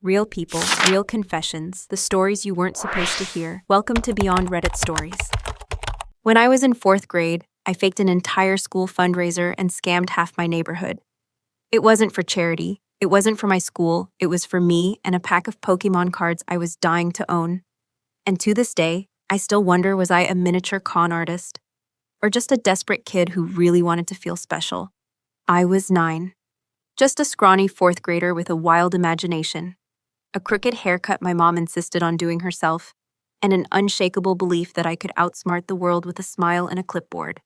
Real people, real confessions, the stories you weren't supposed to hear. Welcome to Beyond Reddit Stories. When I was in 4th grade, I faked an entire school fundraiser and scammed half my neighborhood. It wasn't for charity, it wasn't for my school, it was for me and a pack of Pokemon cards I was dying to own. And to this day, I still wonder, was I a miniature con artist? Or just a desperate kid who really wanted to feel special? I was 9. Just a scrawny 4th grader with a wild imagination, a crooked haircut my mom insisted on doing herself, and an unshakable belief that I could outsmart the world with a smile and a clipboard.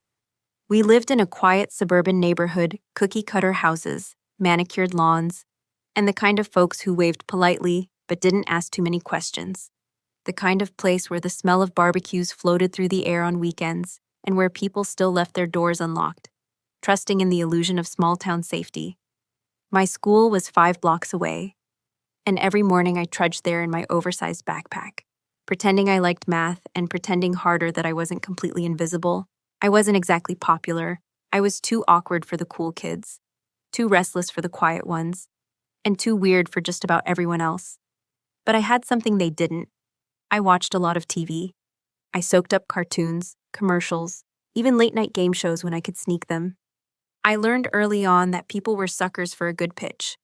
We lived in a quiet suburban neighborhood, cookie-cutter houses, manicured lawns, and the kind of folks who waved politely but didn't ask too many questions. The kind of place where the smell of barbecues floated through the air on weekends and where people still left their doors unlocked, trusting in the illusion of small-town safety. My school was 5 blocks away, and every morning I trudged there in my oversized backpack, pretending I liked math and pretending harder that I wasn't completely invisible. I wasn't exactly popular. I was too awkward for the cool kids, too restless for the quiet ones, and too weird for just about everyone else. But I had something they didn't. I watched a lot of TV. I soaked up cartoons, commercials, even late-night game shows when I could sneak them. I learned early on that people were suckers for a good pitch.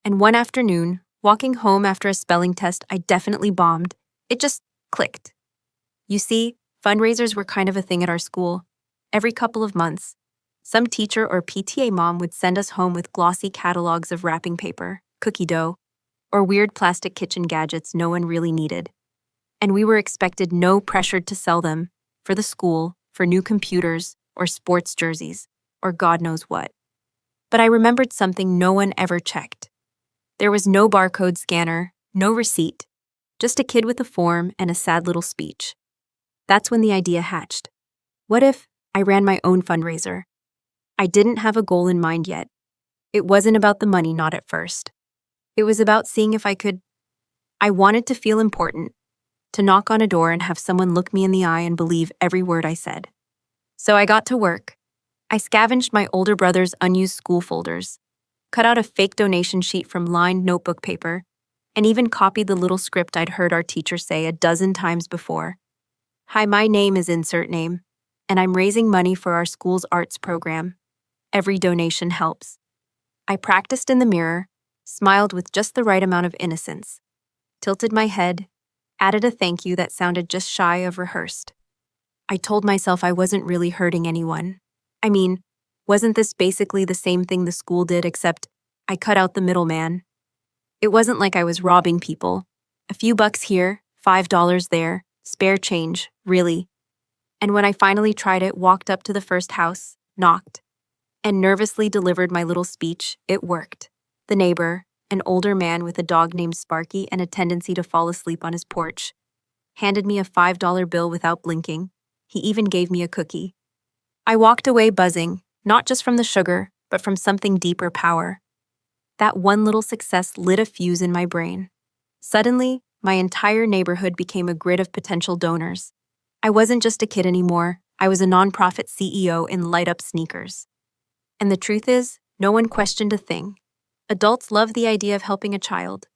And one afternoon, walking home after a spelling test I definitely bombed, it just clicked. You see, fundraisers were kind of a thing at our school. Every couple of months, some teacher or PTA mom would send us home with glossy catalogs of wrapping paper, cookie dough, or weird plastic kitchen gadgets no one really needed. And we were expected, no pressured to sell them, for the school, for new computers, or sports jerseys, or God knows what. But I remembered something no one ever checked. There was no barcode scanner, no receipt, just a kid with a form and a sad little speech. That's when the idea hatched. What if I ran my own fundraiser? I didn't have a goal in mind yet. It wasn't about the money, not at first. It was about seeing if I could. I wanted to feel important, to knock on a door and have someone look me in the eye and believe every word I said. So I got to work. I scavenged my older brother's unused school folders, cut out a fake donation sheet from lined notebook paper, and even copied the little script I'd heard our teacher say a dozen times before. Hi, my name is insert name, and I'm raising money for our school's arts program. Every donation helps. I practiced in the mirror, smiled with just the right amount of innocence, tilted my head, added a thank you that sounded just shy of rehearsed. I told myself I wasn't really hurting anyone. I mean, wasn't this basically the same thing the school did, except I cut out the middleman? It wasn't like I was robbing people. A few bucks here, $5 there, spare change, really. And when I finally tried it, walked up to the first house, knocked, and nervously delivered my little speech, it worked. The neighbor, an older man with a dog named Sparky and a tendency to fall asleep on his porch, handed me a $5 bill without blinking. He even gave me a cookie. I walked away buzzing, not just from the sugar, but from something deeper power. That one little success lit a fuse in my brain. Suddenly, my entire neighborhood became a grid of potential donors. I wasn't just a kid anymore. I was a nonprofit CEO in light-up sneakers. And the truth is, no one questioned a thing. Adults love the idea of helping a child.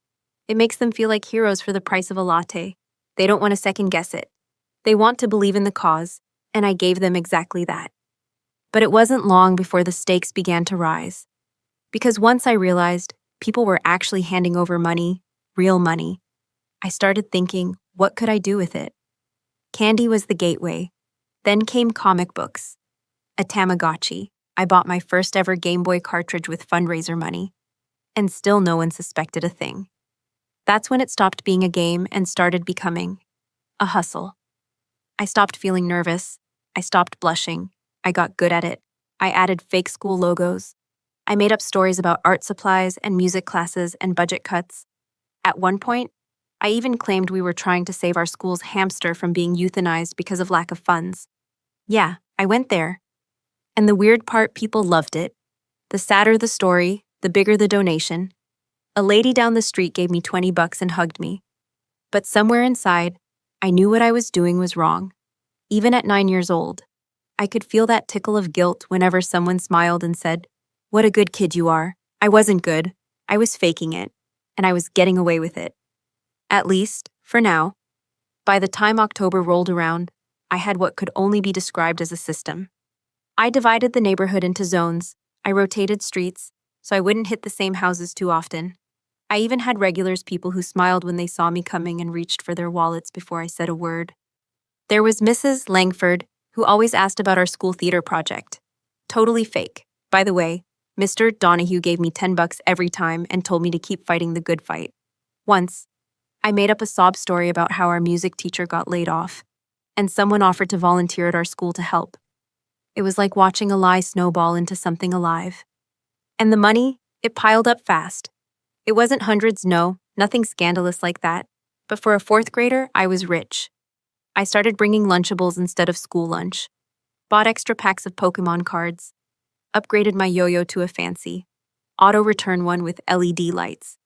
It makes them feel like heroes for the price of a latte. They don't want to second-guess it. They want to believe in the cause, and I gave them exactly that. But it wasn't long before the stakes began to rise. Because once I realized people were actually handing over money, real money, I started thinking, what could I do with it? Candy was the gateway. Then came comic books. A Tamagotchi. I bought my first ever Game Boy cartridge with fundraiser money. And still no one suspected a thing. That's when it stopped being a game and started becoming a hustle. I stopped feeling nervous. I stopped blushing. I got good at it. I added fake school logos. I made up stories about art supplies and music classes and budget cuts. At one point, I even claimed we were trying to save our school's hamster from being euthanized because of lack of funds. Yeah, I went there. And the weird part, people loved it. The sadder the story, the bigger the donation. A lady down the street gave me $20 and hugged me. But somewhere inside, I knew what I was doing was wrong. Even at 9 years old, I could feel that tickle of guilt whenever someone smiled and said, "What a good kid you are." I wasn't good. I was faking it. and I was getting away with it. At least, for now. By the time October rolled around, I had what could only be described as a system. I divided the neighborhood into zones. I rotated streets, so I wouldn't hit the same houses too often. I even had regulars, people who smiled when they saw me coming and reached for their wallets before I said a word. There was Mrs. Langford, who always asked about our school theater project. Totally fake. By the way, Mr. Donahue gave me $10 every time and told me to keep fighting the good fight. Once, I made up a sob story about how our music teacher got laid off, and someone offered to volunteer at our school to help. It was like watching a lie snowball into something alive. And the money, it piled up fast. It wasn't hundreds, no, nothing scandalous like that. But for a fourth grader, I was rich. I started bringing Lunchables instead of school lunch, bought extra packs of Pokemon cards, upgraded my yo-yo to a fancy, auto-return one with LED lights.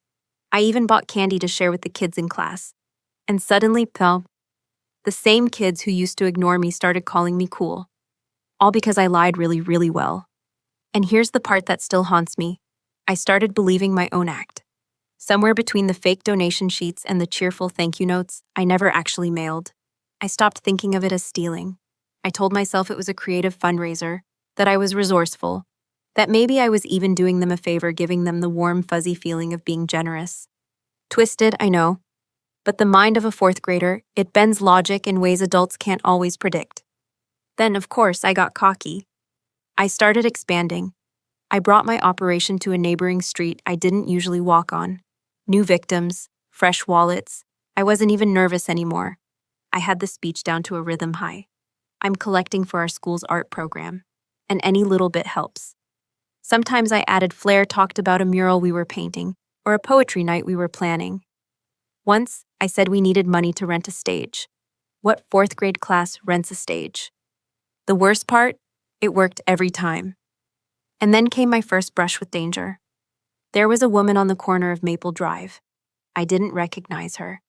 I even bought candy to share with the kids in class. And suddenly, the same kids who used to ignore me started calling me cool. All because I lied really, really well. And here's the part that still haunts me. I started believing my own act. Somewhere between the fake donation sheets and the cheerful thank you notes I never actually mailed, I stopped thinking of it as stealing. I told myself it was a creative fundraiser, that I was resourceful, that maybe I was even doing them a favor, giving them the warm, fuzzy feeling of being generous. Twisted, I know, but the mind of a fourth grader, it bends logic in ways adults can't always predict. Then, of course, I got cocky. I started expanding. I brought my operation to a neighboring street I didn't usually walk on. New victims, fresh wallets. I wasn't even nervous anymore. I had the speech down to a rhythm high. I'm collecting for our school's art program, and any little bit helps. Sometimes I added flair, talked about a mural we were painting, or a poetry night we were planning. Once, I said we needed money to rent a stage. What fourth grade class rents a stage? The worst part? It worked every time. And then came my first brush with danger. There was a woman on the corner of Maple Drive. I didn't recognize her.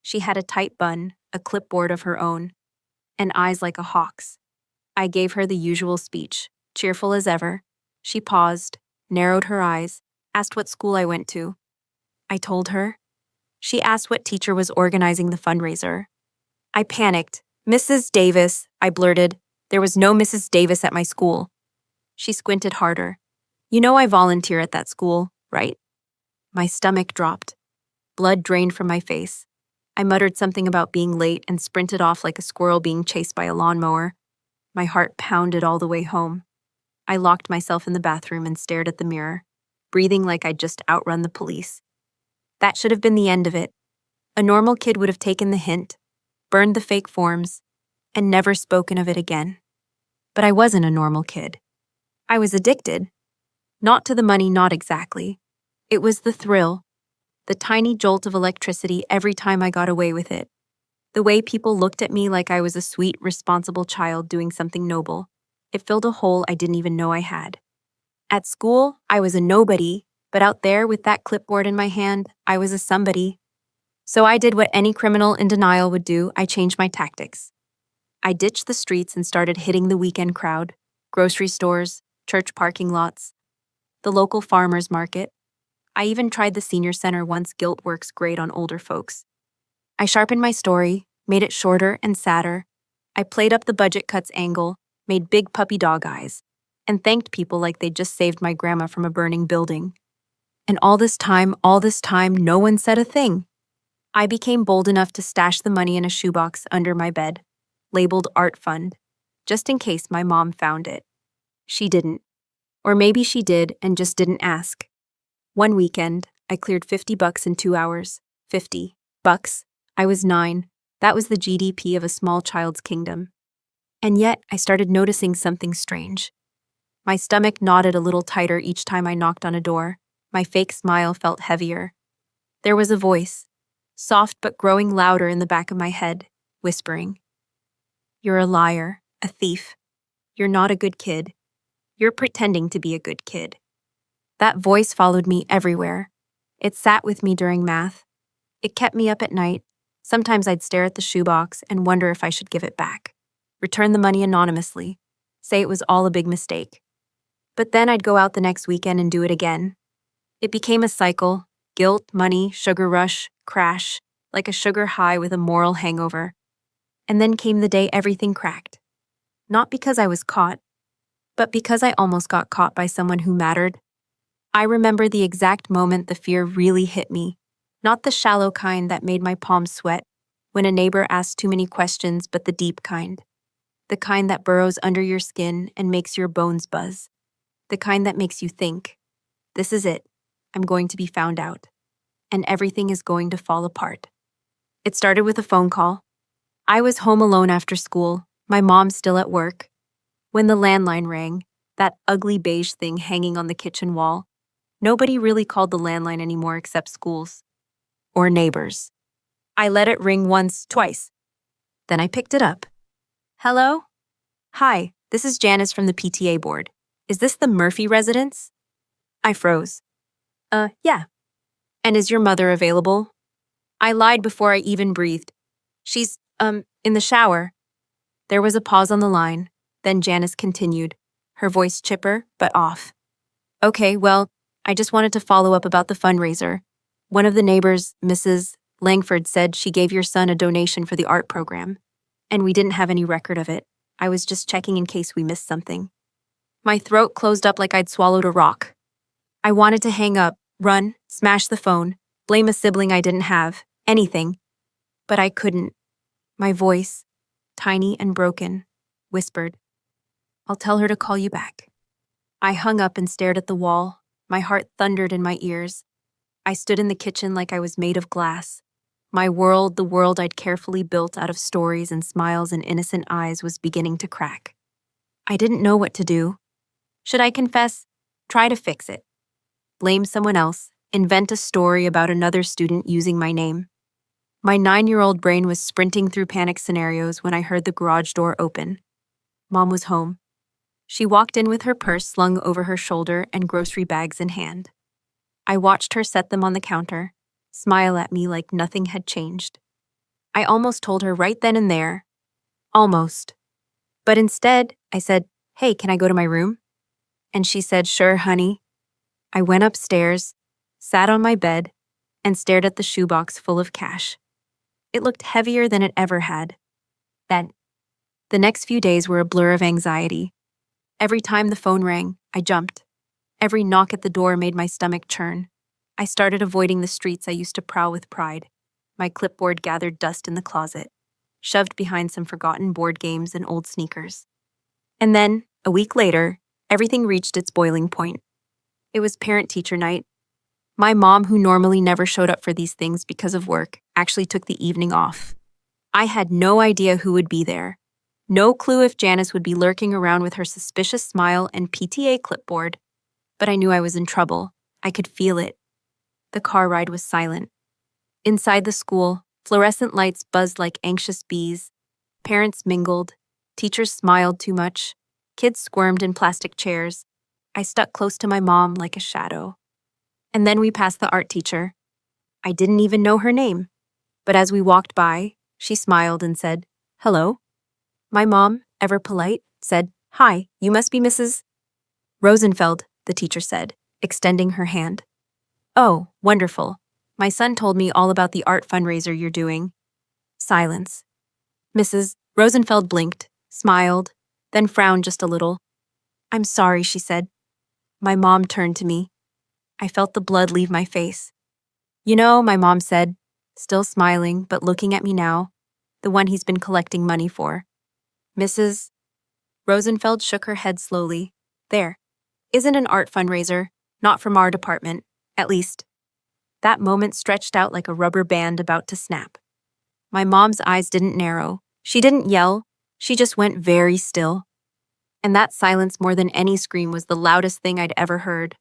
She had a tight bun, a clipboard of her own, and eyes like a hawk's. I gave her the usual speech, cheerful as ever. She paused, narrowed her eyes, asked what school I went to. I told her. She asked what teacher was organizing the fundraiser. I panicked. Mrs. Davis, I blurted. There was no Mrs. Davis at my school. She squinted harder. You know I volunteer at that school, right? My stomach dropped. Blood drained from my face. I muttered something about being late and sprinted off like a squirrel being chased by a lawnmower. My heart pounded all the way home. I locked myself in the bathroom and stared at the mirror, breathing like I'd just outrun the police. That should have been the end of it. A normal kid would have taken the hint, burned the fake forms, and never spoken of it again. But I wasn't a normal kid. I was addicted. Not to the money, not exactly. It was the thrill, the tiny jolt of electricity every time I got away with it. The way people looked at me like I was a sweet, responsible child doing something noble. It filled a hole I didn't even know I had. At school, I was a nobody, but out there with that clipboard in my hand, I was a somebody. So I did what any criminal in denial would do. I changed my tactics. I ditched the streets and started hitting the weekend crowd, grocery stores, church parking lots, the local farmers market. I even tried the senior center once. Guilt works great on older folks. I sharpened my story, made it shorter and sadder. I played up the budget cuts angle, made big puppy dog eyes, and thanked people like they'd just saved my grandma from a burning building. And all this time, no one said a thing. I became bold enough to stash the money in a shoebox under my bed, labeled Art Fund, just in case my mom found it. She didn't. Or maybe she did and just didn't ask. One weekend, I cleared $50 in 2 hours. $50. I was 9. That was the GDP of a small child's kingdom. And yet, I started noticing something strange. My stomach knotted a little tighter each time I knocked on a door. My fake smile felt heavier. There was a voice, soft but growing louder in the back of my head, whispering, "You're a liar, a thief. You're not a good kid. You're pretending to be a good kid." That voice followed me everywhere. It sat with me during math. It kept me up at night. Sometimes I'd stare at the shoebox and wonder if I should give it back, return the money anonymously, say it was all a big mistake. But then I'd go out the next weekend and do it again. It became a cycle, Guilt, money, sugar rush, crash, like a sugar high with a moral hangover. And then came the day everything cracked. Not because I was caught, but because I almost got caught by someone who mattered. I remember the exact moment the fear really hit me, not the shallow kind that made my palms sweat, when a neighbor asked too many questions, but the deep kind. The kind that burrows under your skin and makes your bones buzz. The kind that makes you think, this is it, I'm going to be found out, and everything is going to fall apart. It started with a phone call. I was home alone after school, my mom still at work, when the landline rang, that ugly beige thing hanging on the kitchen wall. Nobody really called the landline anymore except schools or neighbors. I let it ring once, twice. Then I picked it up. Hello? Hi, this is Janice from the PTA board. Is this the Murphy residence? I froze. Yeah. And is your mother available? I lied before I even breathed. She's, in the shower. There was a pause on the line. Then Janice continued, her voice chipper but off. Okay, well, I just wanted to follow up about the fundraiser. One of the neighbors, Mrs. Langford, said she gave your son a donation for the art program, and we didn't have any record of it. I was just checking in case we missed something. My throat closed up like I'd swallowed a rock. I wanted to hang up, run, smash the phone, blame a sibling I didn't have, anything. But I couldn't. My voice, tiny and broken, whispered, I'll tell her to call you back. I hung up and stared at the wall. My heart thundered in my ears. I stood in the kitchen like I was made of glass. My world, the world I'd carefully built out of stories and smiles and innocent eyes, was beginning to crack. I didn't know what to do. Should I confess? Try to fix it. Blame someone else. Invent a story about another student using my name. My 9-year-old brain was sprinting through panic scenarios when I heard the garage door open. Mom was home. She walked in with her purse slung over her shoulder and grocery bags in hand. I watched her set them on the counter, smile at me like nothing had changed. I almost told her right then and there. Almost. But instead, I said, Hey, can I go to my room? And she said, Sure, honey. I went upstairs, sat on my bed, and stared at the shoebox full of cash. It looked heavier than it ever had. The next few days were a blur of anxiety. Every time the phone rang, I jumped. Every knock at the door made my stomach churn. I started avoiding the streets I used to prowl with pride. My clipboard gathered dust in the closet, shoved behind some forgotten board games and old sneakers. And then, a week later, everything reached its boiling point. It was parent-teacher night. My mom, who normally never showed up for these things because of work, actually took the evening off. I had no idea who would be there. No clue if Janice would be lurking around with her suspicious smile and PTA clipboard. But I knew I was in trouble. I could feel it. The car ride was silent. Inside the school, fluorescent lights buzzed like anxious bees. Parents mingled. Teachers smiled too much. Kids squirmed in plastic chairs. I stuck close to my mom like a shadow. And then we passed the art teacher. I didn't even know her name. But as we walked by, she smiled and said, Hello. My mom, ever polite, said, Hi, you must be Mrs. Rosenfeld, the teacher said, extending her hand. Oh, wonderful. My son told me all about the art fundraiser you're doing. Silence. Mrs. Rosenfeld blinked, smiled, then frowned just a little. I'm sorry, she said. My mom turned to me. I felt the blood leave my face. You know, my mom said, still smiling but looking at me now, the one he's been collecting money for. Mrs. Rosenfeld shook her head slowly. There isn't an art fundraiser, not from our department, at least. That moment stretched out like a rubber band about to snap. My mom's eyes didn't narrow. She didn't yell. She just went very still. And that silence, more than any scream, was the loudest thing I'd ever heard.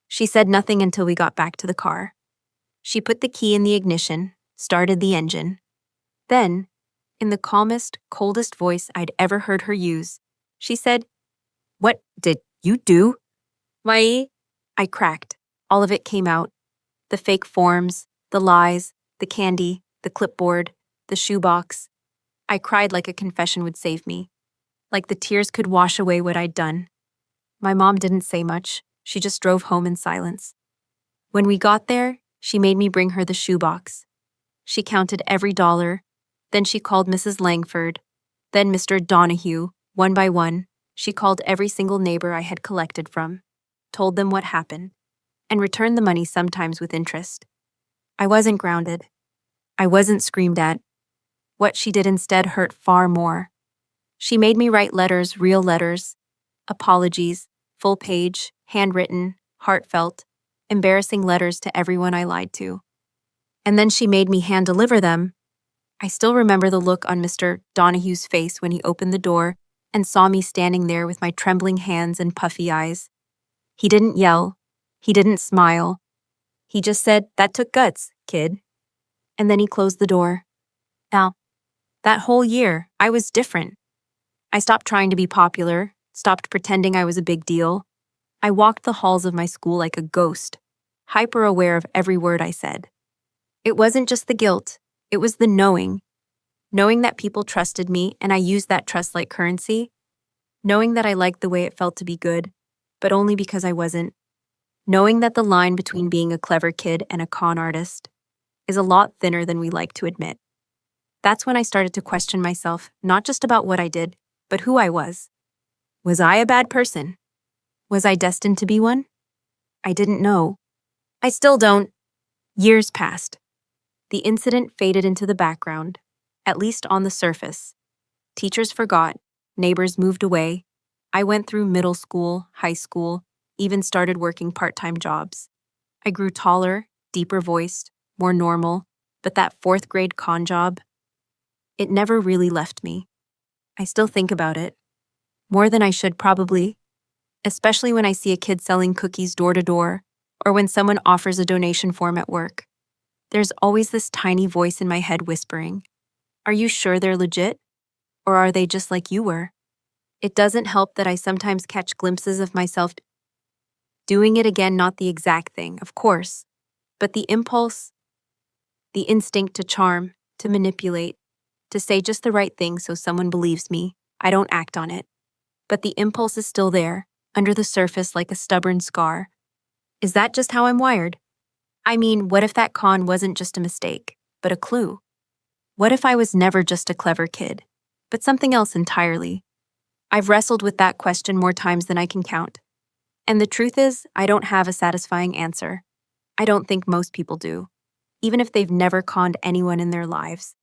She said nothing until we got back to the car. She put the key in the ignition, started the engine. Then, in the calmest, coldest voice I'd ever heard her use, she said, What did you do? Why? I cracked. All of it came out. The fake forms, the lies, the candy, the clipboard, the shoebox. I cried like a confession would save me, like the tears could wash away what I'd done. My mom didn't say much. She just drove home in silence. When we got there, She made me bring her the shoebox. She counted every dollar. Then she called Mrs. Langford. Then Mr. Donahue, one by one. She called every single neighbor I had collected from, told them what happened, and returned the money sometimes with interest. I wasn't grounded. I wasn't screamed at. What she did instead hurt far more. She made me write letters, real letters, apologies, full page, handwritten, heartfelt, embarrassing letters to everyone I lied to. And then she made me hand deliver them. I still remember the look on Mr. Donahue's face when he opened the door and saw me standing there with my trembling hands and puffy eyes. He didn't yell. He didn't smile. He just said, "That took guts, kid." And then he closed the door. Now, that whole year, I was different. I stopped trying to be popular, stopped pretending I was a big deal. I walked the halls of my school like a ghost, hyper aware of every word I said. It wasn't just the guilt, it was the knowing. Knowing that people trusted me and I used that trust like currency. Knowing that I liked the way it felt to be good, but only because I wasn't. Knowing that the line between being a clever kid and a con artist is a lot thinner than we like to admit. That's when I started to question myself, not just about what I did, but who I was. Was I a bad person? Was I destined to be one? I didn't know. I still don't. Years passed. The incident faded into the background, at least on the surface. Teachers forgot, neighbors moved away. I went through middle school, high school, even started working part-time jobs. I grew taller, deeper voiced, more normal, but that fourth grade con job, it never really left me. I still think about it. More than I should probably, especially when I see a kid selling cookies door to door, or when someone offers a donation form at work. There's always this tiny voice in my head whispering, "Are you sure they're legit? Or are they just like you were?" It doesn't help that I sometimes catch glimpses of myself doing it again, not the exact thing, of course, but the impulse, the instinct to charm, to manipulate, to say just the right thing so someone believes me. I don't act on it. But the impulse is still there, under the surface like a stubborn scar. Is that just how I'm wired? I mean, what if that con wasn't just a mistake, but a clue? What if I was never just a clever kid, but something else entirely? I've wrestled with that question more times than I can count. And the truth is, I don't have a satisfying answer. I don't think most people do, even if they've never conned anyone in their lives.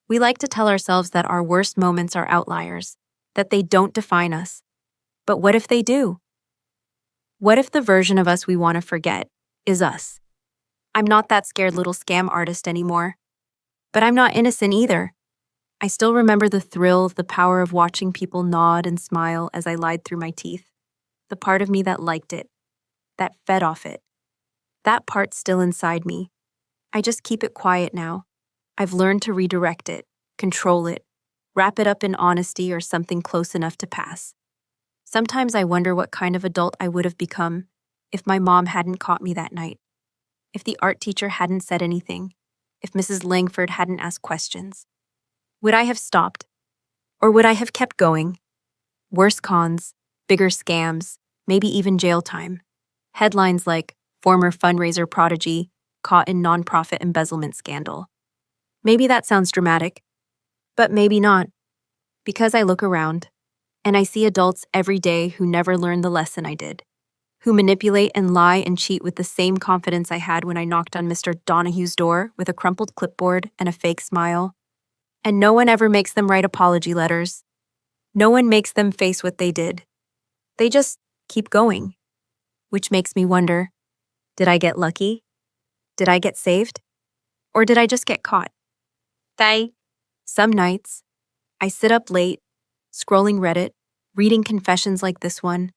We like to tell ourselves that our worst moments are outliers, that they don't define us. But what if they do? What if the version of us we want to forget is us? I'm not that scared little scam artist anymore. But I'm not innocent either. I still remember the thrill, the power of watching people nod and smile as I lied through my teeth. The part of me that liked it, that fed off it. That part's still inside me. I just keep it quiet now. I've learned to redirect it, control it, wrap it up in honesty or something close enough to pass. Sometimes I wonder what kind of adult I would have become if my mom hadn't caught me that night, if the art teacher hadn't said anything, if Mrs. Langford hadn't asked questions. Would I have stopped? Or would I have kept going? Worse cons, bigger scams, maybe even jail time. Headlines like, "Former fundraiser prodigy caught in nonprofit embezzlement scandal." Maybe that sounds dramatic, but maybe not. Because I look around, and I see adults every day who never learned the lesson I did, who manipulate and lie and cheat with the same confidence I had when I knocked on Mr. Donahue's door with a crumpled clipboard and a fake smile. And no one ever makes them write apology letters. No one makes them face what they did. They just keep going. Which makes me wonder, did I get lucky? Did I get saved? Or did I just get caught? Some nights, I sit up late, scrolling Reddit, reading confessions like this one,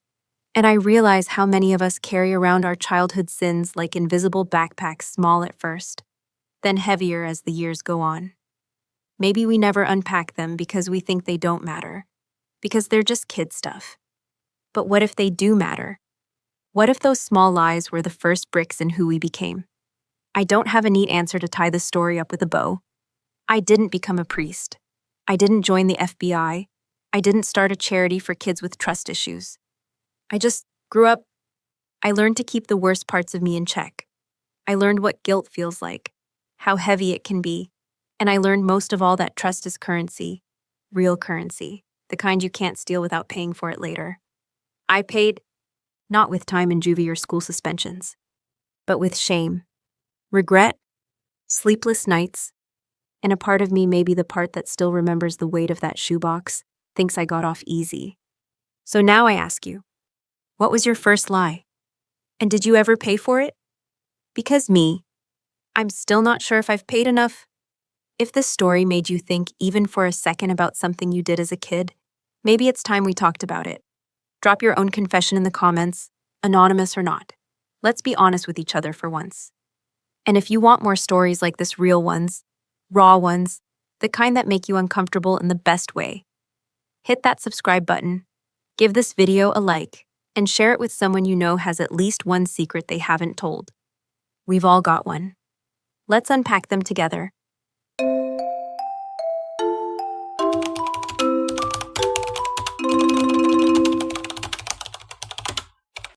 and I realize how many of us carry around our childhood sins like invisible backpacks, small at first, then heavier as the years go on. Maybe we never unpack them because we think they don't matter, because they're just kid stuff. But what if they do matter? What if those small lies were the first bricks in who we became? I don't have a neat answer to tie this story up with a bow. I didn't become a priest. I didn't join the FBI. I didn't start a charity for kids with trust issues. I just grew up. I learned to keep the worst parts of me in check. I learned what guilt feels like, how heavy it can be, and I learned most of all that trust is currency, real currency, the kind you can't steal without paying for it later. I paid, not with time in juvie or school suspensions, but with shame, regret, sleepless nights, and a part of me, maybe the part that still remembers the weight of that shoebox, thinks I got off easy. So now I ask you, what was your first lie? And did you ever pay for it? Because I'm still not sure if I've paid enough. If this story made you think even for a second about something you did as a kid, maybe it's time we talked about it. Drop your own confession in the comments, anonymous or not. Let's be honest with each other for once. And if you want more stories like this, real ones, raw ones, the kind that make you uncomfortable in the best way, hit that subscribe button, give this video a like, and share it with someone you know has at least one secret they haven't told. We've all got one. Let's unpack them together.